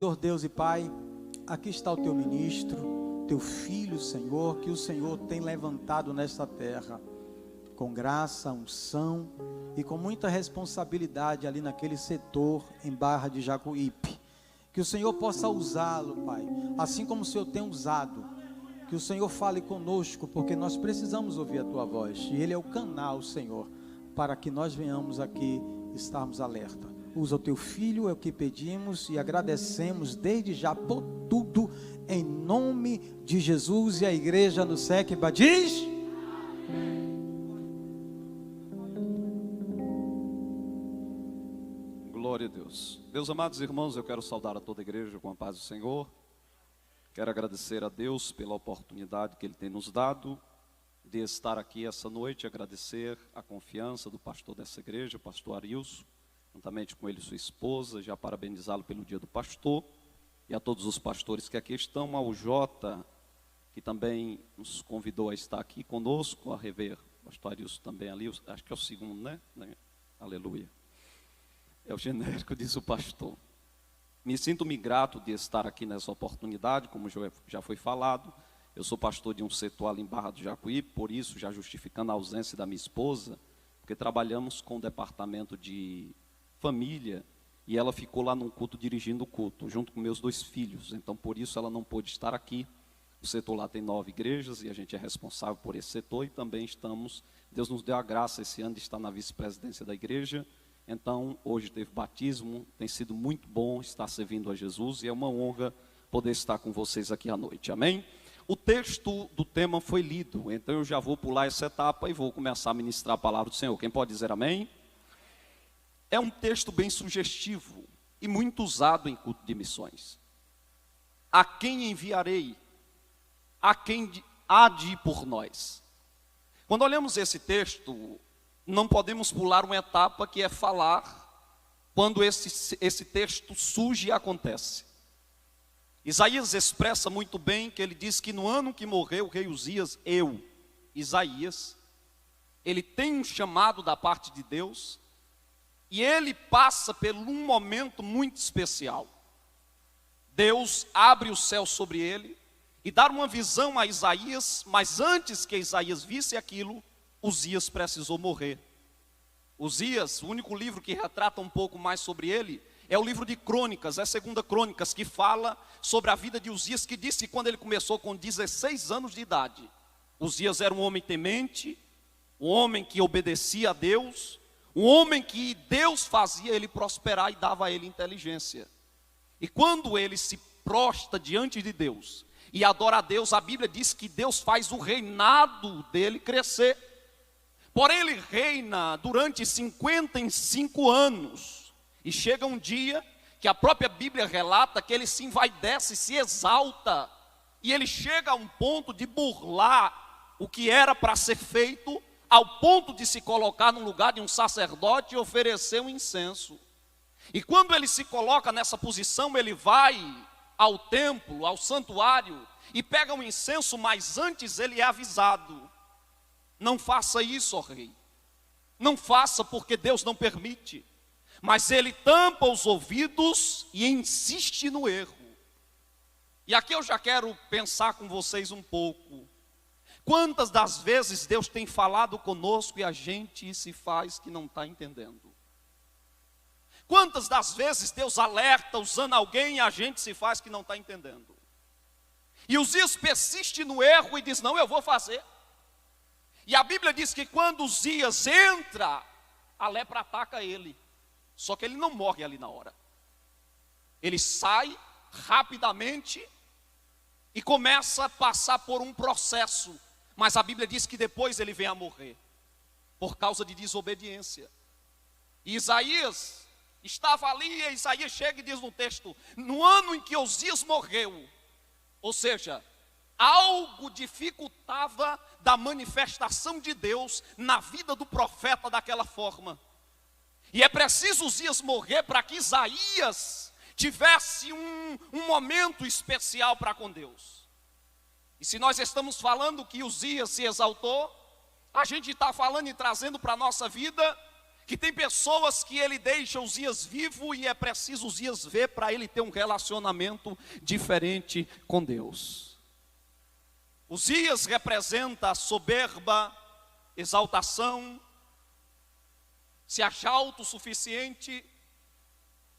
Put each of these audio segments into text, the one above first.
Senhor Deus e Pai, aqui está o teu ministro, teu filho, Senhor, que o Senhor tem levantado nesta terra, com graça, unção e com muita responsabilidade ali naquele setor em Barra de Jacuípe. Que o Senhor possa usá-lo, Pai, assim como o Senhor tem usado. Que o Senhor fale conosco, porque nós precisamos ouvir a tua voz. E Ele é o canal, Senhor, para que nós venhamos aqui estarmos alerta. Usa o teu filho, é o que pedimos e agradecemos desde já por tudo, em nome de Jesus. E a igreja no SECBA diz: glória a Deus. Meus amados irmãos, eu quero saudar a toda a igreja com a paz do Senhor. Quero agradecer a Deus pela oportunidade que Ele tem nos dado de estar aqui essa noite, agradecer a confiança do pastor dessa igreja, o pastor Arilson, juntamente com ele e sua esposa, já parabenizá-lo pelo dia do pastor, e a todos os pastores que aqui estão, ao Jota, que também nos convidou a estar aqui conosco, a rever, o pastor Arilson também ali, acho que é o segundo, né? Aleluia. É o genérico, diz o pastor. Me sinto-me grato de estar aqui nessa oportunidade, como já foi falado. Eu sou pastor de um setor ali em Barra do Jacuípe, por isso, já justificando a ausência da minha esposa, porque trabalhamos com o departamento de família, e ela ficou lá num culto, dirigindo o culto, junto com meus 2 filhos, então por isso ela não pôde estar aqui. O setor lá tem 9 igrejas, e a gente é responsável por esse setor, e também estamos, Deus nos deu a graça esse ano de estar na vice-presidência da igreja, então hoje teve batismo, tem sido muito bom estar servindo a Jesus, e é uma honra poder estar com vocês aqui à noite, amém? O texto do tema foi lido, então eu já vou pular essa etapa e vou começar a ministrar a palavra do Senhor. Quem pode dizer amém? É um texto bem sugestivo e muito usado em culto de missões. A quem enviarei? A quem há de ir por nós? Quando olhamos esse texto, não podemos pular uma etapa, que é falar quando esse texto surge e acontece. Isaías expressa muito bem que ele diz que no ano que morreu o rei Uzias, Isaías, ele tem um chamado da parte de Deus, e ele passa por um momento muito especial. Deus abre o céu sobre ele e dá uma visão a Isaías, mas antes que Isaías visse aquilo, Uzias precisou morrer. Uzias, o único livro que retrata um pouco mais sobre ele, é o livro de Crônicas, é 2 Crônicas, que fala sobre a vida de Uzias, que disse que quando ele começou com 16 anos de idade, Uzias era um homem temente, um homem que obedecia a Deus, um homem que Deus fazia ele prosperar e dava a ele inteligência. E quando ele se prostra diante de Deus e adora a Deus, a Bíblia diz que Deus faz o reinado dele crescer. Porém ele reina durante 55 anos. E chega um dia que a própria Bíblia relata que ele se envaidece, se exalta. E ele chega a um ponto de burlar o que era para ser feito, ao ponto de se colocar no lugar de um sacerdote e oferecer um incenso. E quando ele se coloca nessa posição, ele vai ao templo, ao santuário, e pega um incenso, mas antes ele é avisado: não faça isso, ó rei. Não faça, porque Deus não permite. Mas ele tampa os ouvidos e insiste no erro. E aqui eu já quero pensar com vocês um pouco. Quantas das vezes Deus tem falado conosco e a gente se faz que não está entendendo? Quantas das vezes Deus alerta usando alguém e a gente se faz que não está entendendo? E Uzias persiste no erro e diz: não, eu vou fazer. E a Bíblia diz que quando Uzias entra, a lepra ataca ele. Só que ele não morre ali na hora. Ele sai rapidamente e começa a passar por um processo. Mas a Bíblia diz que depois ele vem a morrer, por causa de desobediência. E Isaías estava ali, e Isaías chega e diz no texto: no ano em que Uzias morreu, ou seja, algo dificultava da manifestação de Deus na vida do profeta daquela forma. E é preciso Uzias morrer para que Isaías tivesse um momento especial para com Deus. E se nós estamos falando que Uzias se exaltou, a gente está falando e trazendo para a nossa vida que tem pessoas que ele deixa Uzias vivo e é preciso Uzias ver para ele ter um relacionamento diferente com Deus. Uzias representa a soberba, exaltação, se achar autossuficiente.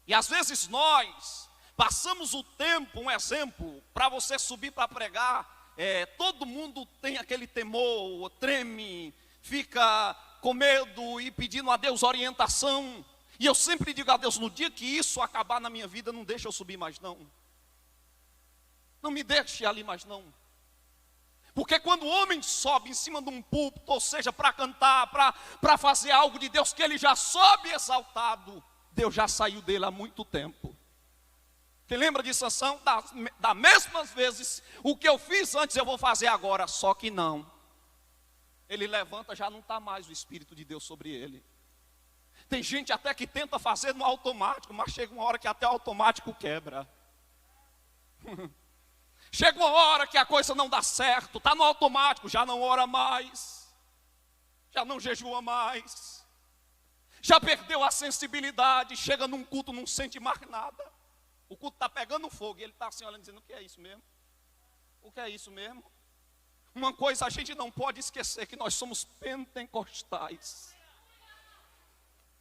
E às vezes nós passamos o tempo, um exemplo, para você subir para pregar, todo mundo tem aquele temor, treme, fica com medo e pedindo a Deus orientação. E eu sempre digo a Deus, no dia que isso acabar na minha vida, não deixa eu subir mais não. Não me deixe ali mais não. Porque quando o homem sobe em cima de um púlpito, ou seja, para cantar, para fazer algo de Deus, que ele já sobe exaltado, Deus já saiu dele há muito tempo. Você lembra de Sansão? Das mesmas vezes, o que eu fiz antes eu vou fazer agora, só que não. Ele levanta, já não está mais o Espírito de Deus sobre ele. Tem gente até que tenta fazer no automático, mas chega uma hora que até o automático quebra. Chega uma hora que a coisa não dá certo, está no automático, já não ora mais, já não jejua mais, já perdeu a sensibilidade, chega num culto, não sente mais nada. O culto está pegando fogo e ele está assim olhando, dizendo, o que é isso mesmo? O que é isso mesmo? Uma coisa a gente não pode esquecer, que nós somos pentecostais.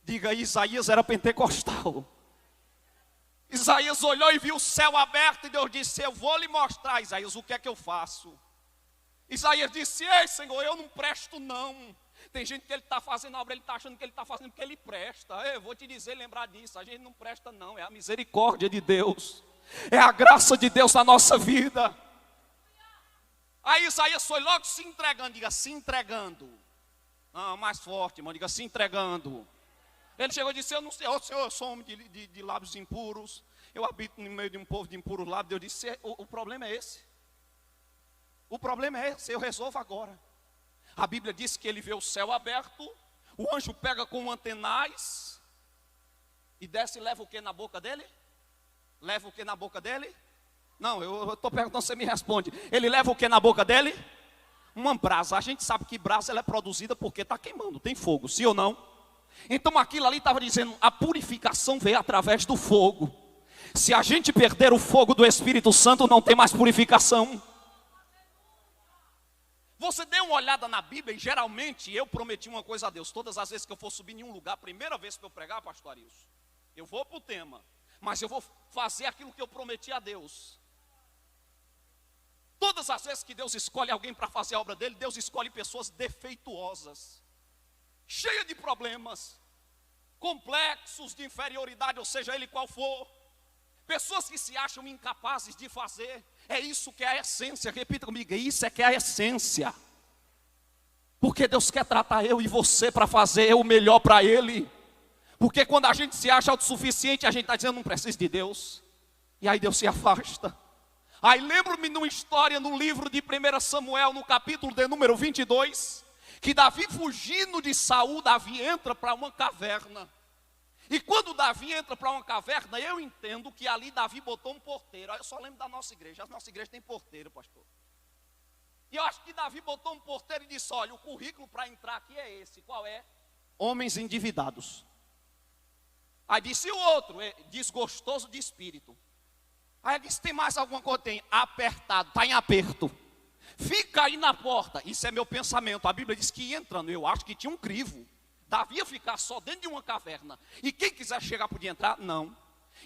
Diga, Isaías era pentecostal. Isaías olhou e viu o céu aberto e Deus disse, eu vou lhe mostrar, Isaías, o que é que eu faço. Isaías disse, ei Senhor, eu não presto não. Tem gente que ele está fazendo a obra, ele está achando que ele está fazendo porque ele presta. Eu vou te dizer, lembrar disso, a gente não presta não, é a misericórdia de Deus. É a graça de Deus na nossa vida. Aí Isaías foi logo se entregando, diga, se entregando. Não, mais forte, irmão, diga, se entregando. Ele chegou e disse, eu não sei, Senhor, eu sou homem de lábios impuros, eu habito no meio de um povo de impuros lábios. Deus disse, o problema é esse. O problema é esse, eu resolvo agora. A Bíblia diz que ele vê o céu aberto, o anjo pega com antenais e desce e leva o que na boca dele? Leva o que na boca dele? Não, eu estou perguntando, você me responde. Ele leva o que na boca dele? Uma brasa. A gente sabe que brasa ela é produzida porque está queimando, tem fogo, sim ou não? Então aquilo ali estava dizendo, a purificação veio através do fogo. Se a gente perder o fogo do Espírito Santo, não tem mais purificação. Você dê uma olhada na Bíblia e geralmente eu prometi uma coisa a Deus. Todas as vezes que eu for subir em um lugar, primeira vez que eu pregar, pastor Arilson, eu vou para o tema, mas eu vou fazer aquilo que eu prometi a Deus. Todas as vezes que Deus escolhe alguém para fazer a obra dele, Deus escolhe pessoas defeituosas, cheias de problemas, complexos de inferioridade, ou seja, ele qual for. Pessoas que se acham incapazes de fazer. É isso que é a essência, repita comigo, isso é que é a essência. Porque Deus quer tratar eu e você para fazer o melhor para Ele. Porque quando a gente se acha autossuficiente, a gente está dizendo, não preciso de Deus. E aí Deus se afasta. Aí lembro-me de uma história no livro de 1 Samuel, no capítulo de número 22, que Davi fugindo de Saul, Davi entra para uma caverna. E quando Davi entra para uma caverna, eu entendo que ali Davi botou um porteiro. Eu só lembro da nossa igreja, a nossa igreja tem porteiro, pastor. E eu acho que Davi botou um porteiro e disse, olha, o currículo para entrar aqui é esse, qual é? Homens endividados. Aí disse o outro, desgostoso de espírito. Aí ele disse, tem mais alguma coisa? Tem, apertado, está em aperto. Fica aí na porta, isso é meu pensamento. A Bíblia diz que ia entrando, eu acho que tinha um crivo. Davi ia ficar só dentro de uma caverna. E quem quiser chegar podia entrar? Não.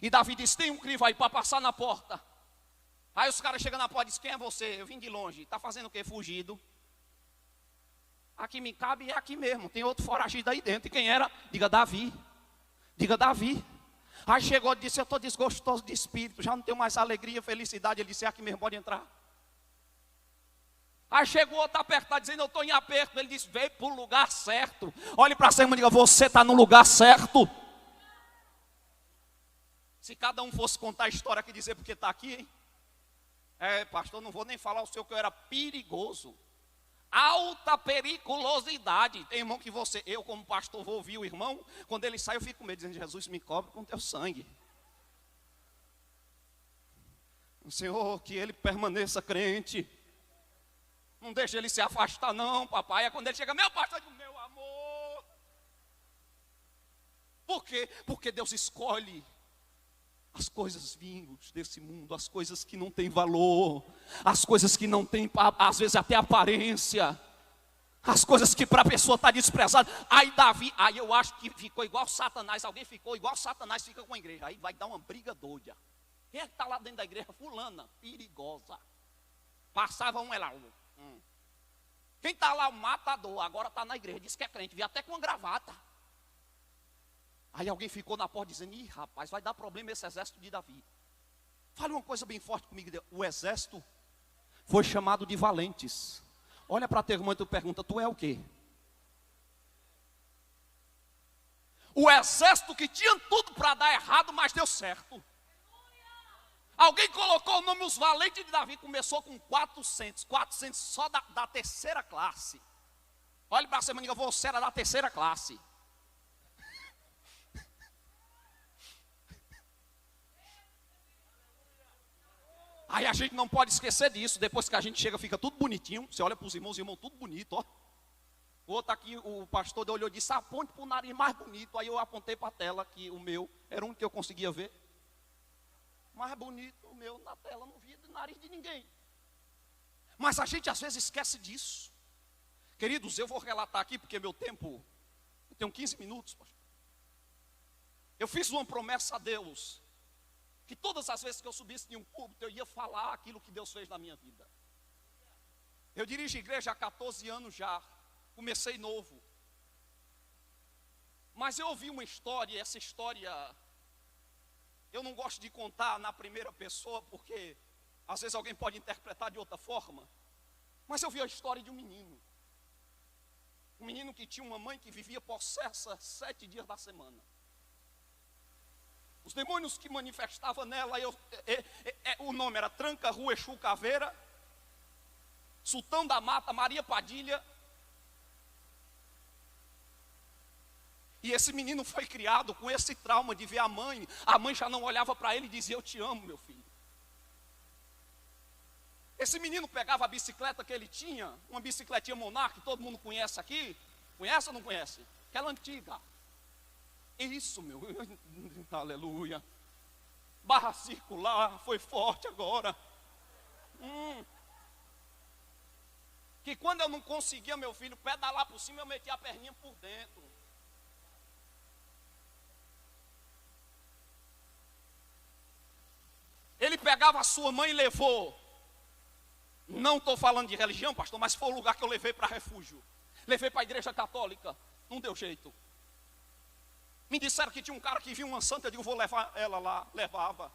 E Davi disse, tem um crivo aí para passar na porta. Aí os caras chegam na porta e dizem, quem é você? Eu vim de longe. Está fazendo o quê? Fugido. Aqui me cabe é aqui mesmo. Tem outro foragido aí dentro. E quem era? Diga Davi. Diga Davi. Aí chegou e disse, eu estou desgostoso de espírito. Já não tenho mais alegria, felicidade. Ele disse, é aqui mesmo, pode entrar. Aí chegou outro apertado, dizendo, eu estou em aperto. Ele disse, veio para o lugar certo. Olhe para cima e diga, você está no lugar certo. Se cada um fosse contar a história aqui, dizer porque está aqui, hein? Pastor, não vou nem falar o seu que eu era perigoso. Alta periculosidade. Tem irmão que eu como pastor vou ouvir o irmão, quando ele sai eu fico com medo, dizendo, Jesus me cobre com teu sangue. Senhor, que ele permaneça crente. Não deixa ele se afastar não, papai. É quando ele chega, meu pastor, meu amor. Por quê? Porque Deus escolhe as coisas vinhas desse mundo, as coisas que não têm valor, as coisas que não têm, às vezes, até aparência, as coisas que para a pessoa está desprezada. Aí Davi, aí eu acho que ficou igual Satanás, alguém ficou igual Satanás fica com a igreja, aí vai dar uma briga doida. Quem é que está lá dentro da igreja? Fulana, perigosa. Passava um, ela. Quem está lá, o matador, agora está na igreja, diz que é crente, veio até com uma gravata. Aí alguém ficou na porta dizendo, ih rapaz, vai dar problema esse exército de Davi. Fale uma coisa bem forte comigo, o exército foi chamado de valentes. Olha para teu irmão e tu pergunta, tu é o quê? O exército que tinha tudo para dar errado, mas deu certo. Alguém colocou o nome os valentes de Davi, começou com 400 só da terceira classe. Olha para você, maninha, você era da terceira classe. Aí a gente não pode esquecer disso, depois que a gente chega fica tudo bonitinho, você olha para os irmãos tudo bonito, ó. O outro aqui, o pastor olhou e disse, aponte para o nariz mais bonito, aí eu apontei para a tela, que o meu era um que eu conseguia ver. Mais bonito, o meu na tela não via do nariz de ninguém. Mas a gente às vezes esquece disso. Queridos, eu vou relatar aqui, porque meu tempo, eu tenho 15 minutos, pastor. Eu fiz uma promessa a Deus, que todas as vezes que eu subisse em um púlpito, eu ia falar aquilo que Deus fez na minha vida. Eu dirijo igreja há 14 anos já, comecei novo. Mas eu ouvi uma história, e essa história eu não gosto de contar na primeira pessoa, porque às vezes alguém pode interpretar de outra forma. Mas eu vi a história de um menino. Um menino que tinha uma mãe que vivia possessa 7 dias da semana. Os demônios que manifestavam nela, o nome era Tranca, Rua, Exu, Caveira, Sultão da Mata, Maria Padilha. E esse menino foi criado com esse trauma de ver a mãe já não olhava para ele e dizia, eu te amo, meu filho. Esse menino pegava a bicicleta que ele tinha, uma bicicletinha Monarch, que todo mundo conhece aqui. Conhece ou não conhece? Aquela antiga. Isso, meu, aleluia. Barra circular, foi forte agora. Que quando eu não conseguia, meu filho, pedalar por cima, eu metia a perninha por dentro. Ele pegava a sua mãe e levou. Não estou falando de religião, pastor, mas foi o lugar que eu levei para refúgio. Levei para a igreja católica, não deu jeito. Me disseram que tinha um cara que viu uma santa, eu digo, vou levar ela lá, levava.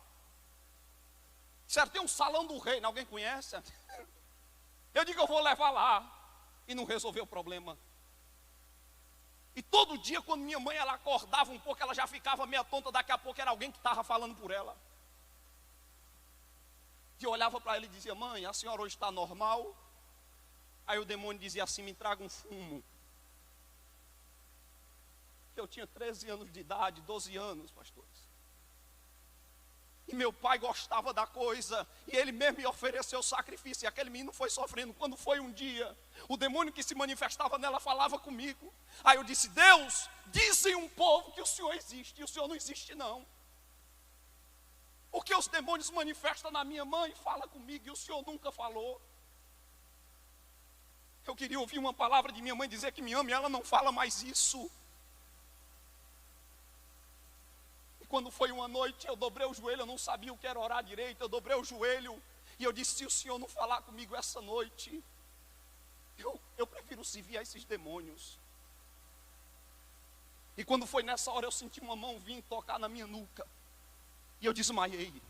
Disseram, tem um salão do reino, alguém conhece? Eu digo, eu vou levar lá. E não resolveu o problema. E todo dia, quando minha mãe ela acordava um pouco, ela já ficava meio tonta, daqui a pouco era alguém que estava falando por ela. E eu olhava para ela e dizia, mãe, a senhora hoje está normal? Aí o demônio dizia assim, me traga um fumo. Eu tinha 13 anos de idade, 12 anos, pastores. E meu pai gostava da coisa, e ele mesmo me ofereceu sacrifício, e aquele menino foi sofrendo. Quando foi um dia, o demônio que se manifestava nela falava comigo. Aí eu disse, Deus, dizem um povo que o Senhor existe, e o Senhor não existe não. Porque os demônios manifestam na minha mãe, fala comigo, e o Senhor nunca falou. Eu queria ouvir uma palavra de minha mãe dizer que me ama, e ela não fala mais isso. Quando foi uma noite, eu dobrei o joelho, eu não sabia o que era orar direito, eu dobrei o joelho, e eu disse, se o Senhor não falar comigo essa noite, eu prefiro servir a esses demônios. E quando foi nessa hora, eu senti uma mão vir tocar na minha nuca, e eu desmaiei,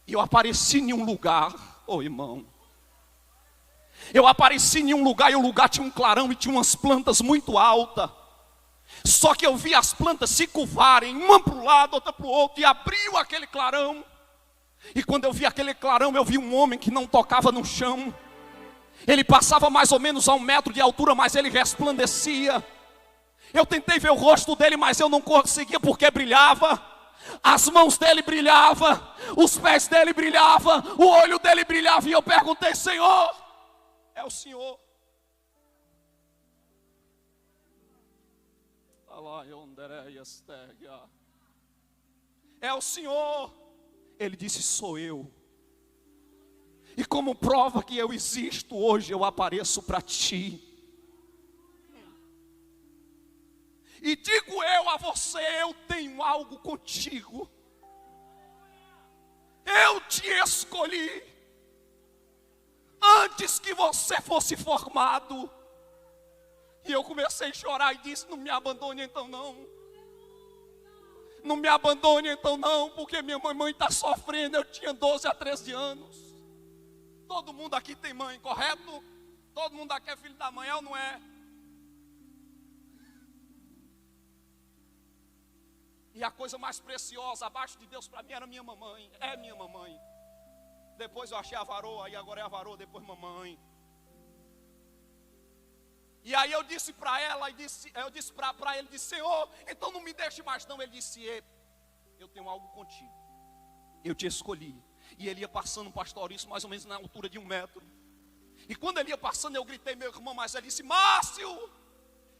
e eu apareci em um lugar, irmão, eu apareci em um lugar, e o lugar tinha um clarão, e tinha umas plantas muito altas. Só que eu vi as plantas se curvarem, uma para o lado, outra para o outro, e abriu aquele clarão. E quando eu vi aquele clarão, eu vi um homem que não tocava no chão. Ele passava mais ou menos a 1 metro de altura, mas ele resplandecia. Eu tentei ver o rosto dele, mas eu não conseguia porque brilhava. As mãos dele brilhavam, os pés dele brilhavam, o olho dele brilhava. E eu perguntei, Senhor, é o Senhor? É o Senhor. Ele disse: sou eu. E como prova que eu existo, hoje eu apareço para ti. E digo eu a você: eu tenho algo contigo. Eu te escolhi antes que você fosse formado. E eu comecei a chorar e disse: não me abandone então não. Não me abandone então não, porque minha mãe está sofrendo. Eu tinha 12 a 13 anos. Todo mundo aqui tem mãe, correto? Todo mundo aqui é filho da mãe, é ou não é? E a coisa mais preciosa abaixo de Deus para mim era minha mamãe. É minha mamãe. Depois eu achei a varoa, aí agora é a varoa, depois mamãe. E aí eu disse para ela, eu disse para ele, disse: Senhor, então não me deixe mais não. Ele disse: eu tenho algo contigo. Eu te escolhi. E ele ia passando um pastorício mais ou menos na altura de 1 metro. E quando ele ia passando, eu gritei: meu irmão, mas ele disse: Márcio!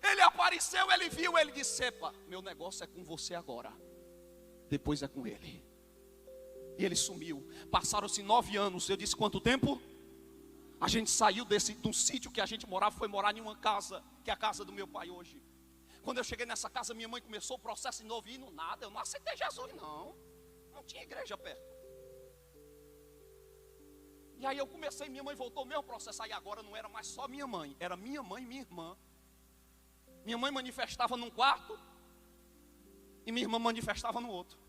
Ele apareceu, ele viu, ele disse: epa, meu negócio é com você agora. Depois é com ele. E ele sumiu. Passaram-se 9 anos. Eu disse: quanto tempo? A gente saiu de um sítio que a gente morava, foi morar em uma casa, que é a casa do meu pai hoje. Quando eu cheguei nessa casa, minha mãe começou o processo de novo, e não nada, eu não aceitei Jesus não. Não tinha igreja perto. E aí eu comecei, minha mãe voltou o mesmo processo. Aí agora não era mais só minha mãe, era minha mãe e minha irmã. Minha mãe manifestava num quarto e minha irmã manifestava no outro.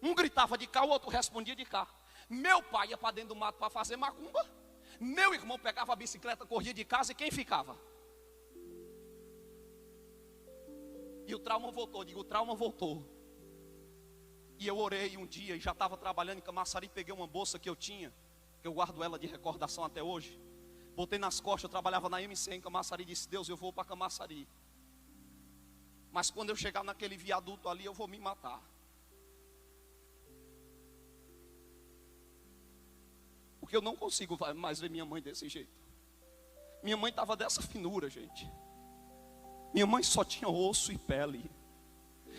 Um gritava de cá, o outro respondia de cá. Meu pai ia para dentro do mato para fazer macumba. Meu irmão pegava a bicicleta, corria de casa, e quem ficava? E o trauma voltou. Digo, o trauma voltou. E eu orei um dia e já estava trabalhando em Camaçari. Peguei uma bolsa que eu tinha, que eu guardo ela de recordação até hoje. Botei nas costas, eu trabalhava na MC em Camaçari. Disse: Deus, eu vou para Camaçari. Mas quando eu chegar naquele viaduto ali, eu vou me matar. Porque eu não consigo mais ver minha mãe desse jeito. Minha mãe estava dessa finura, gente. Minha mãe só tinha osso e pele.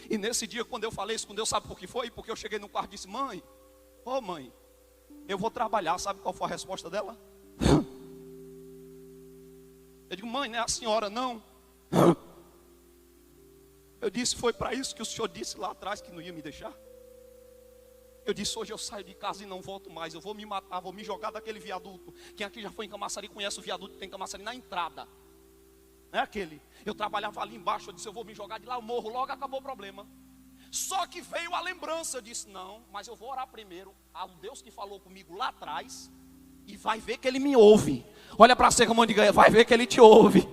E nesse dia, quando eu falei isso com Deus, sabe por que foi? Porque eu cheguei no quarto e disse: mãe, mãe, eu vou trabalhar. Sabe qual foi a resposta dela? Eu digo: mãe, não é a senhora não. Eu disse: foi para isso que o senhor disse lá atrás que não ia me deixar? Eu disse: hoje eu saio de casa e não volto mais. Eu vou me matar, vou me jogar daquele viaduto. Quem aqui já foi em Camaçari conhece o viaduto que tem em Camaçari na entrada. Não é aquele? Eu trabalhava ali embaixo, eu disse: eu vou me jogar de lá, eu morro logo, acabou o problema. Só que veio a lembrança, eu disse: não, mas eu vou orar primeiro ao Deus que falou comigo lá atrás, e vai ver que Ele me ouve. Olha para você, irmão, e diga: vai ver que Ele te ouve.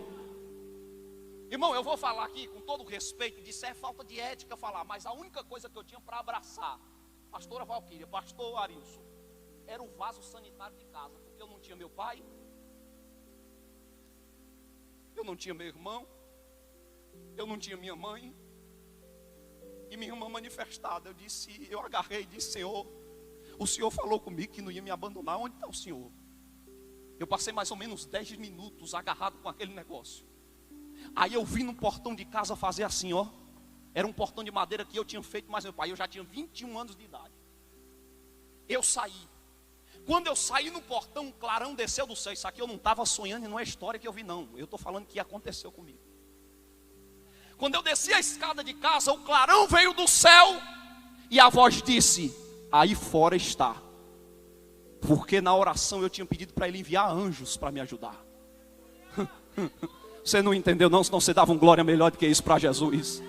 Irmão, eu vou falar aqui com todo respeito, disse: é falta de ética falar, mas a única coisa que eu tinha para abraçar, pastora Valquíria, pastor Arilson, era o vaso sanitário de casa, porque eu não tinha meu pai, eu não tinha meu irmão, eu não tinha minha mãe, e minha irmã manifestada. Eu agarrei e disse: Senhor, o Senhor falou comigo que não ia me abandonar, onde está o Senhor? Eu passei mais ou menos 10 minutos agarrado com aquele negócio. Aí eu vim no portão de casa fazer assim, ó. Era um portão de madeira que eu tinha feito, mas meu pai, eu já tinha 21 anos de idade. Eu saí. Quando eu saí no portão, um clarão desceu do céu. Isso aqui eu não estava sonhando e não é história que eu vi não. Eu estou falando que aconteceu comigo. Quando eu desci a escada de casa, o clarão veio do céu. E a voz disse: aí fora está. Porque na oração eu tinha pedido para ele enviar anjos para me ajudar. Você não entendeu não, senão você dava um glória melhor do que isso para Jesus.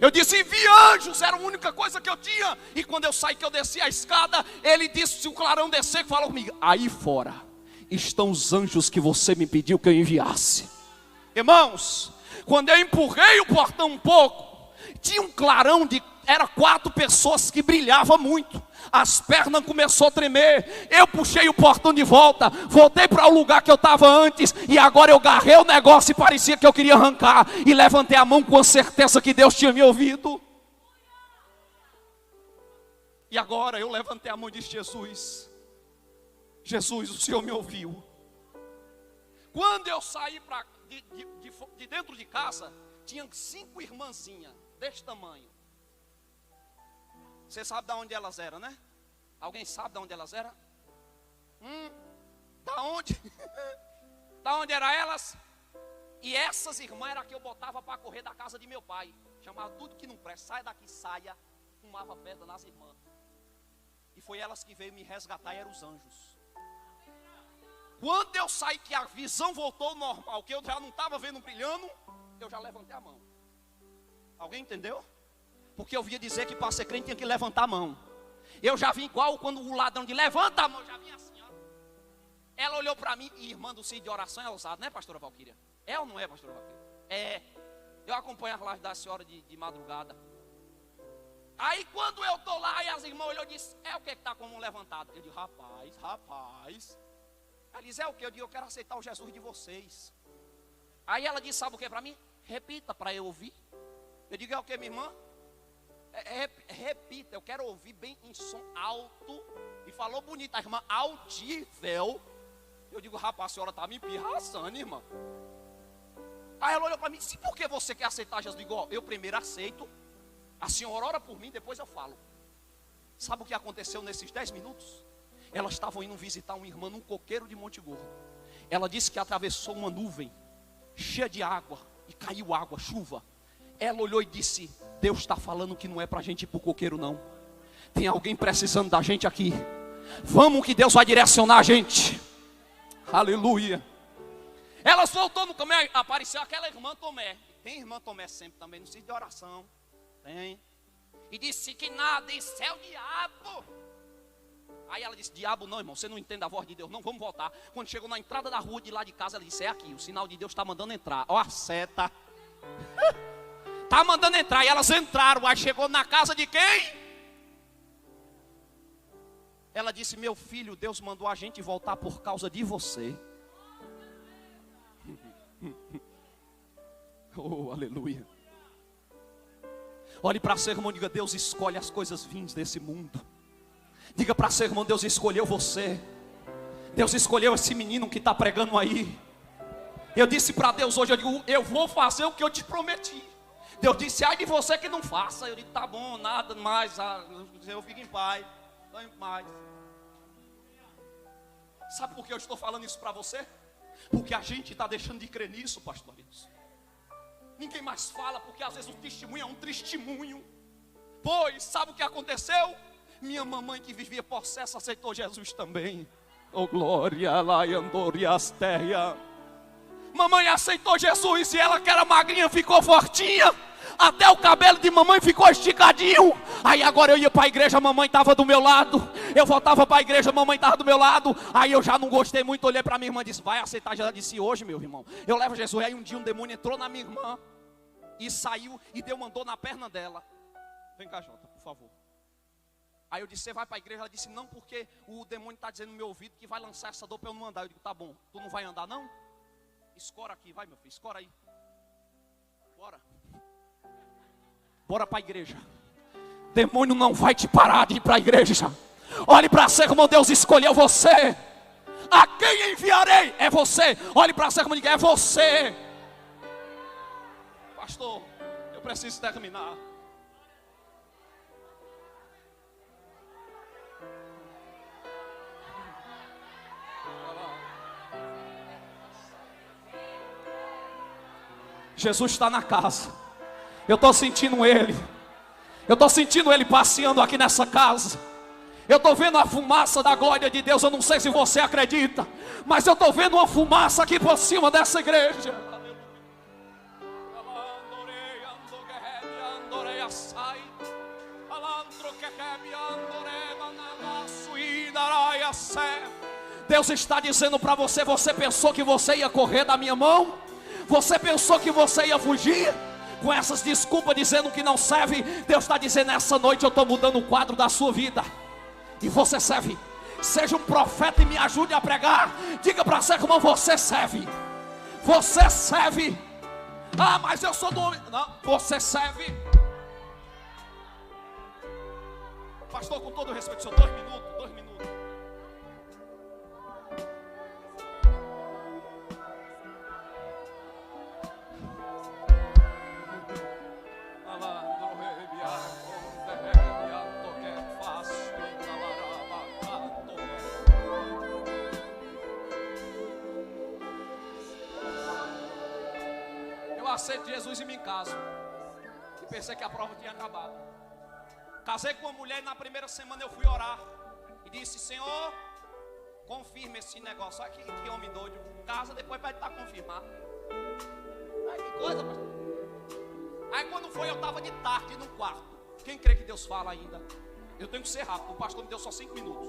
Eu disse: envia anjos, era a única coisa que eu tinha. E quando eu saí, que eu desci a escada, ele disse: se o clarão descer, que falou comigo: aí fora estão os anjos que você me pediu que eu enviasse. Irmãos, quando eu empurrei o portão um pouco, tinha um clarão era 4 pessoas que brilhava muito. As pernas começaram a tremer. Eu puxei o portão de volta, voltei para o lugar que eu estava antes, e agora eu agarrei o negócio e parecia que eu queria arrancar, e levantei a mão com a certeza que Deus tinha me ouvido. E agora eu levantei a mão e disse: Jesus, Jesus, o Senhor me ouviu. Quando eu saí de dentro de casa, tinha 5 irmãzinhas, desse tamanho. Você sabe de onde elas eram, né? Alguém sabe de onde elas eram? Da onde? Da onde eram elas? E essas irmãs eram que eu botava para correr da casa de meu pai. Chamava tudo que não presta, saia daqui, saia. Fumava pedra nas irmãs. E foi elas que veio me resgatar, e eram os anjos. Quando eu saí, que a visão voltou ao normal, que eu já não estava vendo brilhando, eu já levantei a mão. Alguém entendeu? Porque eu via dizer que para ser crente tinha que levantar a mão. Eu já vim igual quando o ladrão de levanta a mão, já vim assim, ó. Ela olhou para mim, e irmã do Cid de oração é ousado, né, pastora Valquíria? É ou não é, pastora Valquíria? É. Eu acompanho as lives da senhora de madrugada. Aí quando eu estou lá, e as irmãs olhou e disse, é o que está com a mão levantada? Eu digo, rapaz. Ela diz, é o que? Eu digo, eu quero aceitar o Jesus de vocês. Aí ela disse, sabe o que para mim? Repita para eu ouvir. Eu digo, é o que, minha irmã? Repita, eu quero ouvir bem em som alto. E falou bonito, a irmã, altível. Eu digo, rapaz, a senhora está me pirraçando, irmã. Aí ela olhou para mim e disse, por que você quer aceitar Jesus? Eu digo, ó, eu primeiro aceito. A senhora ora por mim, depois eu falo. Sabe o que aconteceu nesses 10 minutos? Elas estavam indo visitar uma irmã num coqueiro de Monte Gordo. Ela disse que atravessou uma nuvem cheia de água e caiu água, chuva. Ela olhou e disse, Deus está falando que não é para a gente ir para o coqueiro não. Tem alguém precisando da gente aqui. Vamos que Deus vai direcionar a gente. Aleluia. Ela soltou no caminho, apareceu aquela irmã Tomé. Tem irmã Tomé sempre também no sítio de oração. Tem. E disse que nada, isso é o diabo. Aí ela disse, diabo não, irmão, você não entende a voz de Deus, não, vamos voltar. Quando chegou na entrada da rua de lá de casa, ela disse, é aqui, o sinal de Deus está mandando entrar. Ó a seta. Está mandando entrar, e elas entraram, aí chegou na casa de quem? Ela disse, meu filho, Deus mandou a gente voltar por causa de você. Oh, aleluia. Olhe para seu irmão e diga, Deus escolhe as coisas vins desse mundo. Diga para seu irmão, Deus escolheu você. Deus escolheu esse menino que está pregando aí. Eu disse para Deus hoje, eu digo, eu vou fazer o que eu te prometi. Deus disse, ai de você que não faça. Eu digo, tá bom, nada mais, eu fico em paz. Estou em paz. Sabe por que eu estou falando isso para você? Porque a gente está deixando de crer nisso, pastores. Ninguém mais fala, porque às vezes o testemunho é um testemunho. Pois, sabe o que aconteceu? Minha mamãe que vivia possessa aceitou Jesus também. Oh glória, lá andoriasteia. Mamãe aceitou Jesus e ela que era magrinha ficou fortinha. Até o cabelo de mamãe ficou esticadinho. Aí agora eu ia para a igreja, a mamãe estava do meu lado. Eu voltava para a igreja, a mamãe estava do meu lado. Aí eu já não gostei muito, olhei para minha irmã e disse, vai aceitar Jesus. Ela disse, hoje meu irmão, eu levo Jesus. Aí um dia um demônio entrou na minha irmã e saiu e deu uma dor na perna dela. Vem cá, Jota, por favor. Aí eu disse, você vai para a igreja? Ela disse, não, porque o demônio está dizendo no meu ouvido que vai lançar essa dor para eu não andar. Eu digo, tá bom, tu não vai andar não? Escora aqui, vai meu filho, escora aí. Bora. Bora para a igreja. Demônio não vai te parar de ir para a igreja. Olhe para seu irmão, Deus escolheu você. A quem enviarei? É você. Olhe para seu irmão e diga, é você. Pastor, eu preciso terminar. Jesus está na casa. Eu estou sentindo Ele. Eu estou sentindo Ele passeando aqui nessa casa. Eu estou vendo a fumaça da glória de Deus. Eu não sei se você acredita, mas eu estou vendo uma fumaça aqui por cima dessa igreja. Deus está dizendo para você, você pensou que você ia correr da minha mão? Você pensou que você ia fugir? Com essas desculpas dizendo que não serve. Deus está dizendo, nessa noite eu estou mudando o quadro da sua vida. E você serve. Seja um profeta e me ajude a pregar. Diga para seu irmão, você serve. Você serve. Ah, mas eu sou do homem. Não, você serve. Pastor, com todo respeito, só 2 minutos. aceito Jesus e me caso. E pensei que a prova tinha acabado. Casei com uma mulher e na primeira semana eu fui orar. E disse: Senhor, confirma esse negócio. Olha que homem doido. Casa, depois vai estar confirmado. Ai, que coisa, pastor. Aí quando foi, eu estava de tarde no quarto. Quem crê que Deus fala ainda? Eu tenho que ser rápido. O pastor me deu só 5 minutos.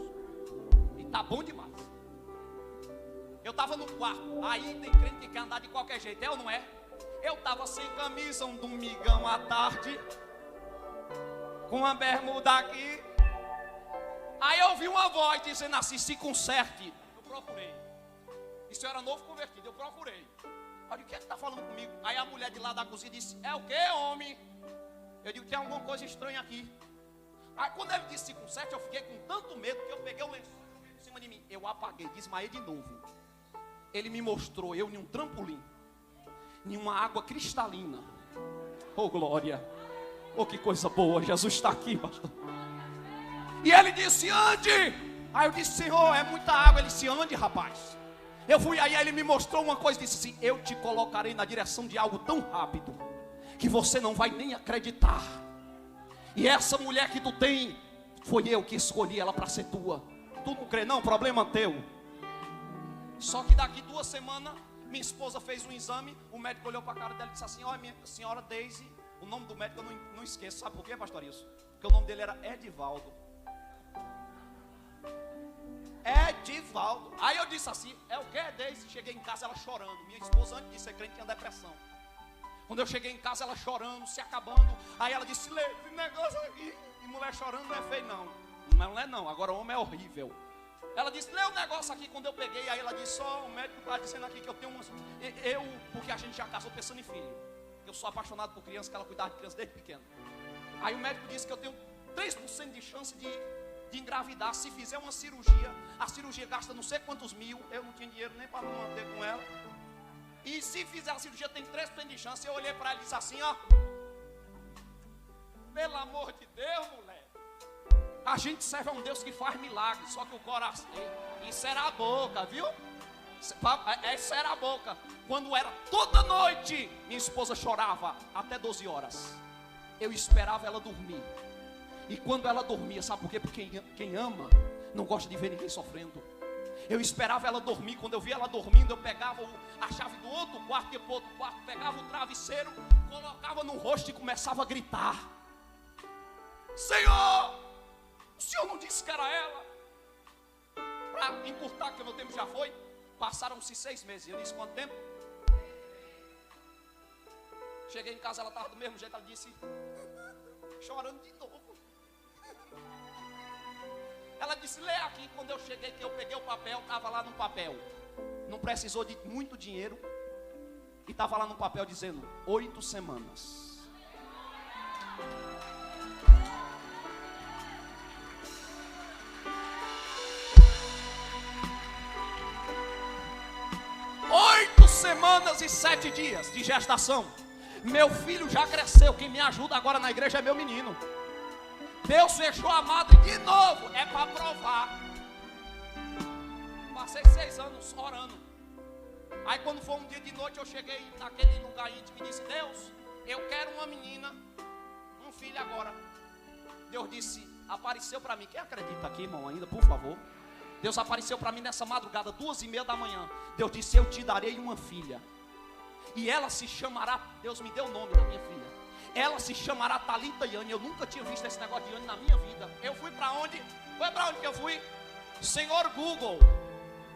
E tá bom demais. Eu estava no quarto. Aí tem crente que quer andar de qualquer jeito. É ou não é? Eu estava sem camisa um domingão à tarde, com uma bermuda aqui. Aí eu ouvi uma voz dizendo assim: se conserte. Eu procurei. Isso eu era novo convertido. Eu procurei. Olha, o que é que está falando comigo? Aí a mulher de lá da cozinha disse: é o que, homem? Eu digo: tem alguma coisa estranha aqui. Aí quando ele disse se conserte, eu fiquei com tanto medo que eu peguei o lençol em cima de mim. Eu apaguei, desmaiei de novo. Ele me mostrou eu em um trampolim, em uma água cristalina. Oh, glória. Oh, que coisa boa. Jesus está aqui, pastor. E ele disse: ande. Aí eu disse: Senhor, é muita água. Ele disse: ande, rapaz. Eu fui aí, ele me mostrou uma coisa, disse assim: eu te colocarei na direção de algo tão rápido que você não vai nem acreditar. E essa mulher que tu tem, foi eu que escolhi ela para ser tua. Tu não crê não? Problema teu. Só que daqui 2 semanas, minha esposa fez um exame. O médico olhou para a cara dela e disse assim: olha, minha senhora Daisy. O nome do médico eu não esqueço. Sabe por quê, pastor isso? Porque o nome dele era Edivaldo. Edivaldo. Aí eu disse assim: é o que, Daisy? Cheguei em casa ela chorando. Minha esposa, antes de ser crente, tinha depressão. Quando eu cheguei em casa ela chorando, se acabando. Aí ela disse: lê esse negócio aqui. E mulher chorando não é feio não. Não é não, agora o homem é horrível. Ela disse: lê o negócio aqui. Quando eu peguei, aí ela disse: ó, o médico está dizendo aqui que eu tenho umas... porque a gente já casou pensando em filho. Eu sou apaixonado por criança, que ela cuidava de criança desde pequeno. Aí o médico disse que eu tenho 3% de chance de engravidar se fizer uma cirurgia. A cirurgia gasta não sei quantos mil. Eu não tinha dinheiro nem para me manter com ela. E se fizer a cirurgia tem 3% de chance. Eu olhei para ela e disse assim: ó, pelo amor de Deus, mulher, a gente serve a um Deus que faz milagres. Só que o coração, isso era a boca, viu? Essa era a boca. Quando era toda noite, minha esposa chorava até 12 horas. Eu esperava ela dormir. E quando ela dormia, sabe por quê? Porque quem ama não gosta de ver ninguém sofrendo. Eu esperava ela dormir. Quando eu via ela dormindo, eu pegava a chave do outro quarto, ia para o outro quarto, pegava o travesseiro, colocava no rosto e começava a gritar: Senhor, o Senhor não disse que era ela? Para encurtar, que o meu tempo já foi. Passaram-se 6 meses. Eu disse: quanto tempo? Cheguei em casa, ela estava do mesmo jeito. Ela disse, chorando de novo. Ela disse: lê aqui. Quando eu cheguei, que eu peguei o papel, estava lá no papel. Não precisou de muito dinheiro. E estava lá no papel dizendo: 8 semanas. Semanas e 7 dias de gestação. Meu filho já cresceu. Quem me ajuda agora na igreja é meu menino. Deus fechou a madre de novo. É para provar. Passei 6 anos orando. Aí quando foi um dia de noite, eu cheguei naquele lugar íntimo e disse: Deus, eu quero uma menina, um filho agora. Deus disse, apareceu para mim. Quem acredita aqui, irmão, ainda, por favor? Deus apareceu para mim nessa madrugada, 2:30 da manhã. Deus disse: eu te darei uma filha. E ela se chamará, Deus me deu o nome da minha filha. Ela se chamará Thalita Yane. Eu nunca tinha visto esse negócio de Yane na minha vida. Eu fui para onde? Foi para onde que eu fui? Senhor Google.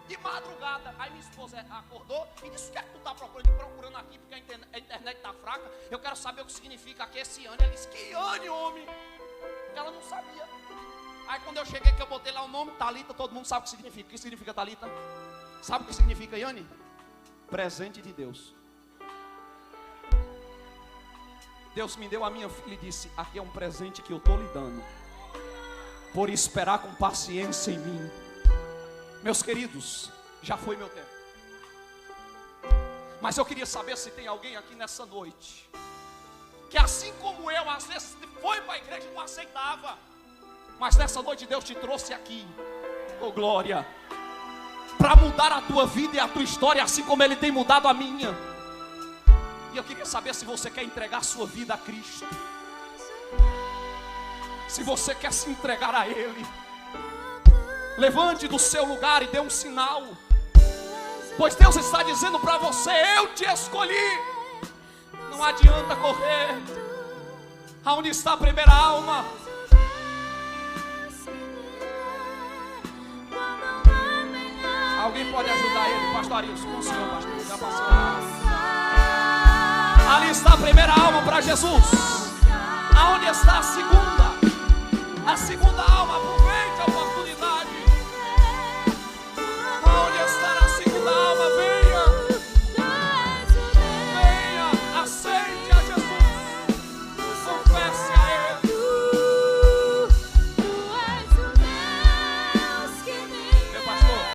De madrugada. Aí minha esposa acordou e disse: o que é que tu está procurando? Procurando aqui porque a internet está fraca. Eu quero saber o que significa aqui esse Yane. Ela disse: que Yane, homem? Porque ela não sabia. Aí quando eu cheguei, que eu botei lá o nome Thalita, todo mundo sabe o que significa. O que significa Thalita? Sabe o que significa, Yane? Presente de Deus. Deus me deu a minha filha e disse: aqui é um presente que eu estou lhe dando, por esperar com paciência em mim. Meus queridos, já foi meu tempo. Mas eu queria saber se tem alguém aqui nessa noite que, assim como eu, às vezes foi para a igreja e não aceitava, mas nessa noite Deus te trouxe aqui, oh glória, para mudar a tua vida e a tua história, assim como Ele tem mudado a minha. E eu queria saber se você quer entregar sua vida a Cristo. Se você quer se entregar a Ele, levante do seu lugar e dê um sinal. Pois Deus está dizendo para você: eu te escolhi. Não adianta correr. Aonde está a primeira alma? Alguém pode ajudar ele, pastor Arilson? Com o senhor, pastor. Já passou. Ali está a primeira alma para Jesus. Aonde está a segunda? A segunda alma, por